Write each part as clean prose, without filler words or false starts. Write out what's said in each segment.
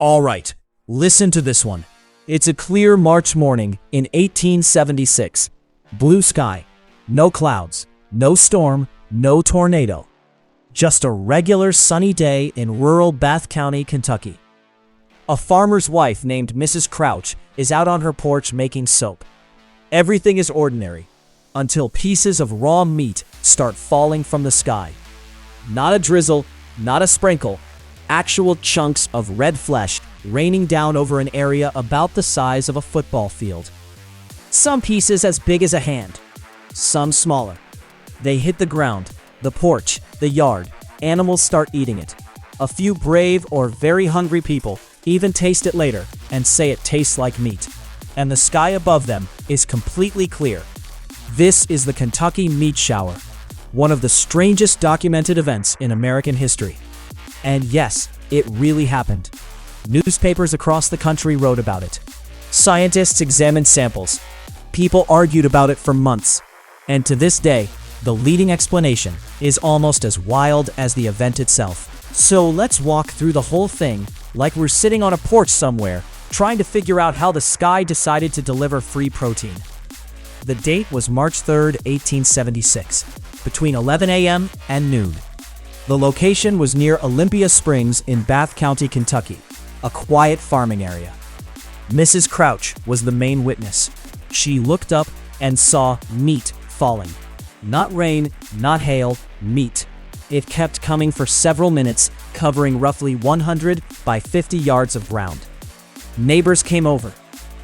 All right, listen to this one. It's a clear March morning in 1876. Blue sky, no clouds, no storm, no tornado. Just a regular sunny day in rural Bath County, Kentucky. A farmer's wife named Mrs. Crouch is out on her porch making soap. Everything is ordinary until pieces of raw meat start falling from the sky. Not a drizzle, not a sprinkle, actual chunks of red flesh raining down over an area about the size of a football field. Some pieces as big as a hand, some smaller. They hit the ground, the porch, the yard. Animals start eating it. A few brave or very hungry people even taste it later and say it tastes like meat. And the sky above them is completely clear. This is the Kentucky meat shower, one of the strangest documented events in American history. And yes, it really happened. Newspapers across the country wrote about it. Scientists examined samples. People argued about it for months. And to this day, the leading explanation is almost as wild as the event itself. So let's walk through the whole thing like we're sitting on a porch somewhere, trying to figure out how the sky decided to deliver free protein. The date was March 3rd, 1876, between 11 a.m. and noon. The location was near Olympia Springs in Bath County, Kentucky, a quiet farming area. Mrs. Crouch was the main witness. She looked up and saw meat falling. Not rain, not hail, meat. It kept coming for several minutes, covering roughly 100 by 50 yards of ground. Neighbors came over.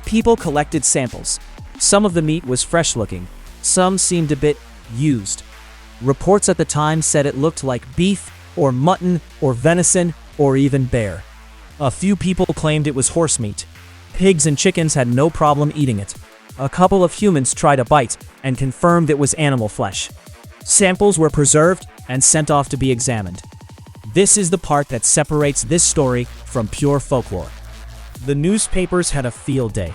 People collected samples. Some of the meat was fresh-looking. Some seemed a bit used. Reports at the time said it looked like beef, or mutton, or venison, or even bear. A few people claimed it was horse meat. Pigs and chickens had no problem eating it. A couple of humans tried a bite and confirmed it was animal flesh. Samples were preserved and sent off to be examined. This is the part that separates this story from pure folklore. The newspapers had a field day.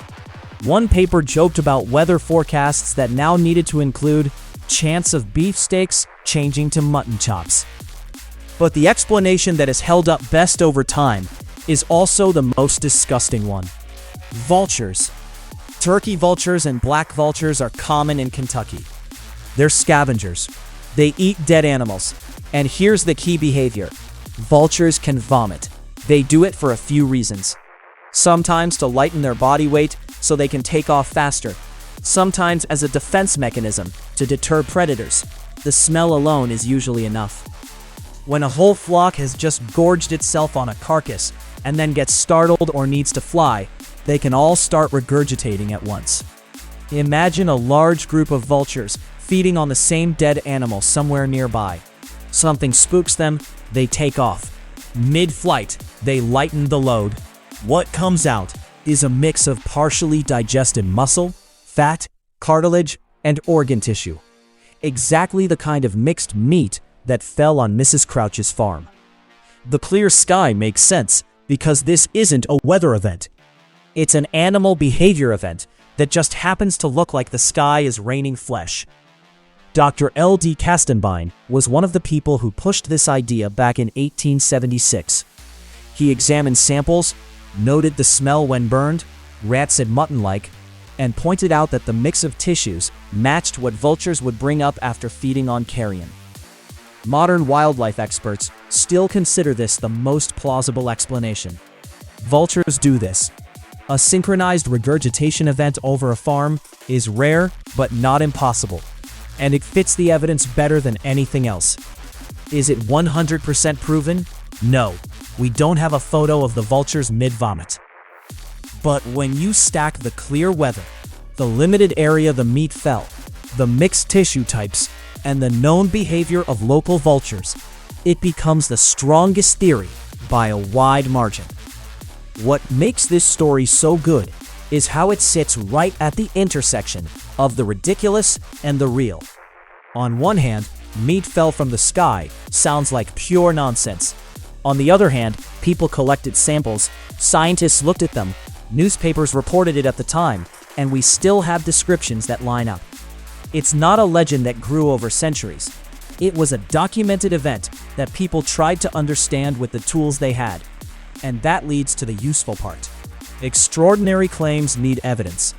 One paper joked about weather forecasts that now needed to include chance of beefsteaks changing to mutton chops. But the explanation that is held up best over time is also the most disgusting one. Vultures. Turkey vultures and black vultures are common in Kentucky. They're scavengers. They eat dead animals. And here's the key behavior. Vultures can vomit. They do it for a few reasons. Sometimes to lighten their body weight so they can take off faster. Sometimes as a defense mechanism to deter predators. The smell alone is usually enough. When a whole flock has just gorged itself on a carcass and then gets startled or needs to fly, they can all start regurgitating at once. Imagine a large group of vultures feeding on the same dead animal somewhere nearby. Something spooks them, they take off. Mid-flight, they lighten the load. What comes out is a mix of partially digested muscle, fat, cartilage, and organ tissue. Exactly the kind of mixed meat that fell on Mrs. Crouch's farm. The clear sky makes sense because this isn't a weather event. It's an animal behavior event that just happens to look like the sky is raining flesh. Dr. L.D. Castenbein was one of the people who pushed this idea back in 1876. He examined samples, noted the smell when burned, rancid mutton-like, and pointed out that the mix of tissues matched what vultures would bring up after feeding on carrion. Modern wildlife experts still consider this the most plausible explanation. Vultures do this. A synchronized regurgitation event over a farm is rare but not impossible, and it fits the evidence better than anything else. Is it 100% proven? No, we don't have a photo of the vultures mid-vomit. But when you stack the clear weather, the limited area the meat fell, the mixed tissue types, and the known behavior of local vultures, it becomes the strongest theory by a wide margin. What makes this story so good is how it sits right at the intersection of the ridiculous and the real. On one hand, meat fell from the sky sounds like pure nonsense. On the other hand, people collected samples, scientists looked at them, newspapers reported it at the time, and we still have descriptions that line up. It's not a legend that grew over centuries. It was a documented event that people tried to understand with the tools they had. And that leads to the useful part. Extraordinary claims need evidence.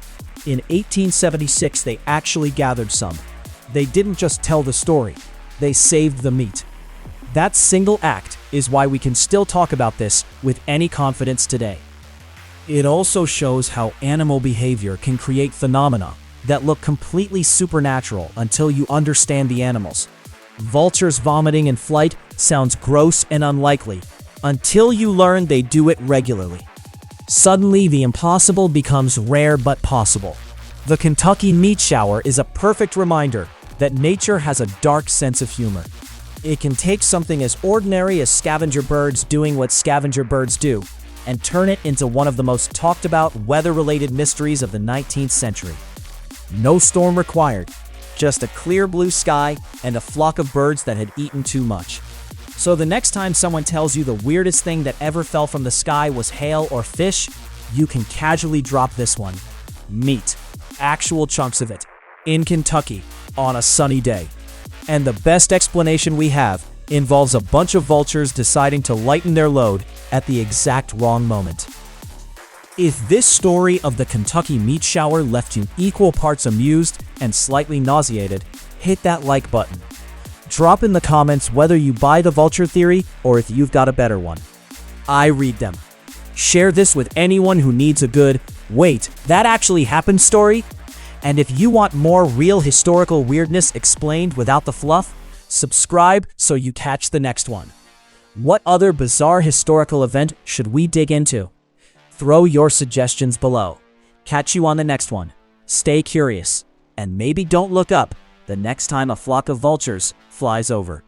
In 1876, they actually gathered some. They didn't just tell the story, they saved the meat. That single act is why we can still talk about this with any confidence today. It also shows how animal behavior can create phenomena that look completely supernatural until you understand the animals. Vultures vomiting in flight sounds gross and unlikely until you learn they do it regularly. Suddenly, the impossible becomes rare but possible. The Kentucky meat shower is a perfect reminder that nature has a dark sense of humor. It can take something as ordinary as scavenger birds doing what scavenger birds do and turn it into one of the most talked about weather-related mysteries of the 19th century. No storm required, just a clear blue sky and a flock of birds that had eaten too much. So the next time someone tells you the weirdest thing that ever fell from the sky was hail or fish, you can casually drop this one. Meat. Actual chunks of it. In Kentucky, on a sunny day. And the best explanation we have involves a bunch of vultures deciding to lighten their load at the exact wrong moment. If this story of the Kentucky meat shower left you equal parts amused and slightly nauseated, hit that like button. Drop in the comments whether you buy the vulture theory or if you've got a better one. I read them. Share this with anyone who needs a good, "Wait, that actually happened" story. And if you want more real historical weirdness explained without the fluff, subscribe so you catch the next one. What other bizarre historical event should we dig into? Throw your suggestions below. Catch you on the next one. Stay curious, and maybe don't look up the next time a flock of vultures flies over.